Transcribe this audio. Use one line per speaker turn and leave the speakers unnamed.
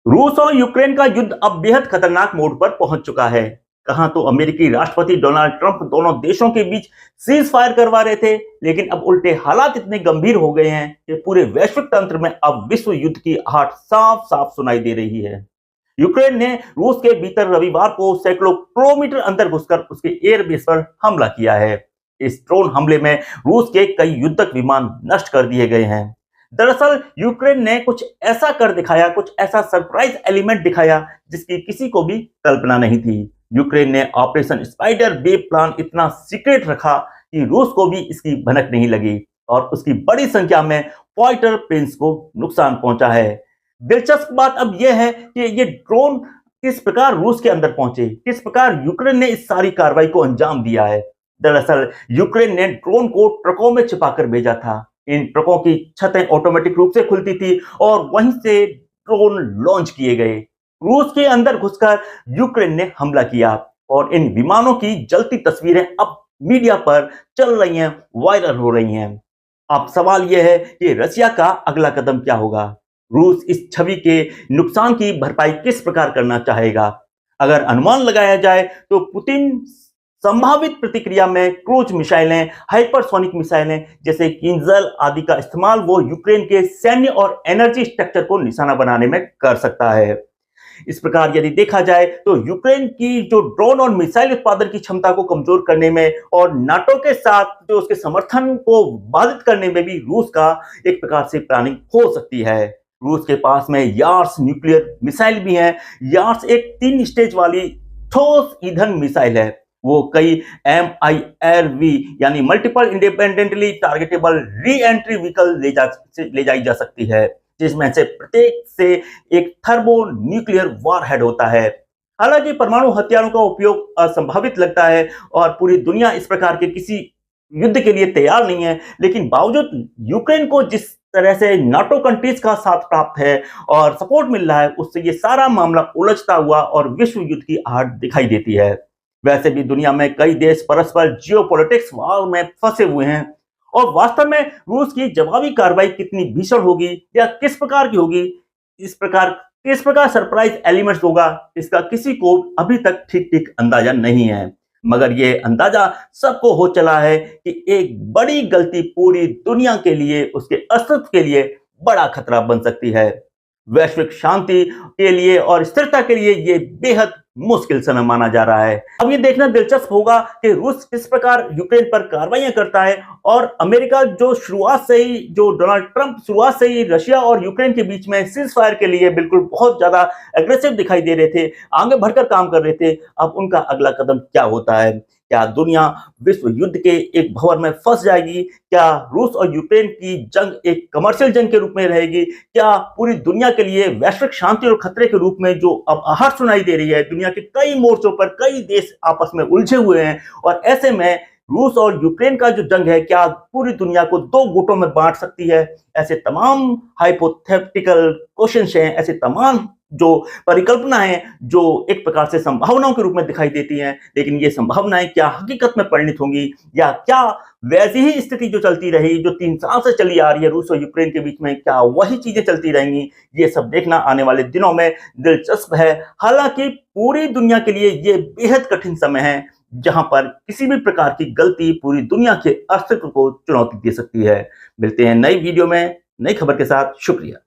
रूस और यूक्रेन का युद्ध अब बेहद खतरनाक मोड़ पर पहुंच चुका है। कहां तो अमेरिकी राष्ट्रपति डोनाल्ड ट्रंप दोनों देशों के बीच सीज फायर करवा रहे थे, लेकिन अब उल्टे हालात इतने गंभीर हो गए हैं कि पूरे वैश्विक तंत्र में अब विश्व युद्ध की आहट साफ साफ सुनाई दे रही है। यूक्रेन ने रूस के भीतर रविवार को सैकड़ों किलोमीटर अंदर घुसकर उसके एयरबेस पर हमला किया है। इस ड्रोन हमले में रूस के कई युद्धक विमान नष्ट कर दिए गए हैं। दरअसल यूक्रेन ने कुछ ऐसा कर दिखाया, कुछ ऐसा सरप्राइज एलिमेंट दिखाया जिसकी किसी को भी कल्पना नहीं थी। यूक्रेन ने ऑपरेशन स्पाइडर वेव प्लान इतना सीक्रेट रखा कि रूस को भी इसकी भनक नहीं लगी और उसकी बड़ी संख्या में फाइटर प्लेन्स को नुकसान पहुंचा है। दिलचस्प बात अब यह है कि ये ड्रोन किस प्रकार रूस के अंदर पहुंचे, किस प्रकार यूक्रेन ने इस सारी कार्रवाई को अंजाम दिया है। दरअसल यूक्रेन ने ड्रोन को ट्रकों में छिपाकर भेजा था। इन ट्रकों की छतें ऑटोमेटिक रूप से खुलती थी और वहीं से ड्रोन लॉन्च किए गए। रूस के अंदर घुसकर यूक्रेन ने हमला किया और इन विमानों की जलती तस्वीरें अब मीडिया पर चल रही हैं, वायरल हो रही हैं। अब सवाल यह है कि रशिया का अगला कदम क्या होगा। रूस इस छवि के नुकसान की भरपाई किस प्रकार करना चाहेगा। अगर अनुमान लगाया जाए तो पुतिन संभावित प्रतिक्रिया में क्रूज मिसाइलें, हाइपरसोनिक मिसाइलें जैसे किंजल आदि का इस्तेमाल वो यूक्रेन के सैन्य और एनर्जी स्ट्रक्चर को निशाना बनाने में कर सकता है। इस प्रकार यदि देखा जाए तो यूक्रेन की जो ड्रोन और मिसाइल उत्पादन की क्षमता को कमजोर करने में और नाटो के साथ जो उसके समर्थन को बाधित करने में भी रूस का एक प्रकार से प्लानिंग हो सकती है। रूस के पास में यार्स न्यूक्लियर मिसाइल भी है। यार्स एक 3 स्टेज वाली ठोस ईंधन मिसाइल है। वो कई MIRV यानी multiple independently targetable re entry vehicle ले जाई जा सकती है, जिसमें से प्रत्येक से एक थर्बो न्यूक्लियर वॉरहेड होता है। हालांकि परमाणु हथियारों का उपयोग असंभावित लगता है और पूरी दुनिया इस प्रकार के किसी युद्ध के लिए तैयार नहीं है, लेकिन बावजूद यूक्रेन को जिस तरह से नाटो कंट्रीज का साथ प्राप्त है और सपोर्ट मिल रहा है, उससे ये सारा मामला उलझता हुआ और विश्व युद्ध की आहट दिखाई देती है। वैसे भी दुनिया में कई देश परस्पर जियोपॉलिटिक्स वार में फंसे हुए हैं और वास्तव में रूस की जवाबी कार्रवाई कितनी भीषण होगी या किस प्रकार की होगी, किस प्रकार सरप्राइज एलिमेंट्स होगा, इसका किसी को अभी तक ठीक अंदाजा नहीं है। मगर ये अंदाजा सबको हो चला है कि एक बड़ी गलती पूरी दुनिया के लिए, उसके अस्तित्व के लिए बड़ा खतरा बन सकती है। वैश्विक शांति के लिए और स्थिरता के लिए ये बेहद मुश्किल समय माना जा रहा है। अब ये देखना दिलचस्प होगा कि रूस किस प्रकार यूक्रेन पर कार्रवाइयां करता है और अमेरिका जो डोनाल्ड ट्रंप शुरुआत से ही रशिया और यूक्रेन के बीच में सीज फायर के लिए बिल्कुल बहुत ज्यादा एग्रेसिव दिखाई दे रहे थे, आगे बढ़कर काम कर रहे थे, अब उनका अगला कदम क्या होता है। क्या दुनिया विश्व युद्ध के एक भंवर में फंस जाएगी? क्या रूस और यूक्रेन की जंग एक कमर्शियल जंग के रूप में रहेगी? क्या पूरी दुनिया के लिए वैश्विक शांति और खतरे के रूप में जो अब आहट सुनाई दे रही है, दुनिया के कई मोर्चों पर कई देश आपस में उलझे हुए हैं और ऐसे में रूस और यूक्रेन का जो जंग है, क्या पूरी दुनिया को 2 गुटों में बांट सकती है? ऐसे तमाम हाइपोथेटिकल क्वेश्चंस हैं, ऐसे तमाम जो परिकल्पना है जो एक प्रकार से संभावनाओं के रूप में दिखाई देती हैं, लेकिन ये संभावनाएं क्या हकीकत में परिणित होंगी या क्या वैसी ही स्थिति जो चलती रही, जो 3 साल से चली आ रही है रूस और यूक्रेन के बीच में, क्या वही चीजें चलती रहेंगी? ये सब देखना आने वाले दिनों में दिलचस्प है। हालांकि पूरी दुनिया के लिए ये बेहद कठिन समय है, जहां पर किसी भी प्रकार की गलती पूरी दुनिया के अस्तित्व को चुनौती दे सकती है। मिलते हैं नई वीडियो में नई खबर के साथ। शुक्रिया।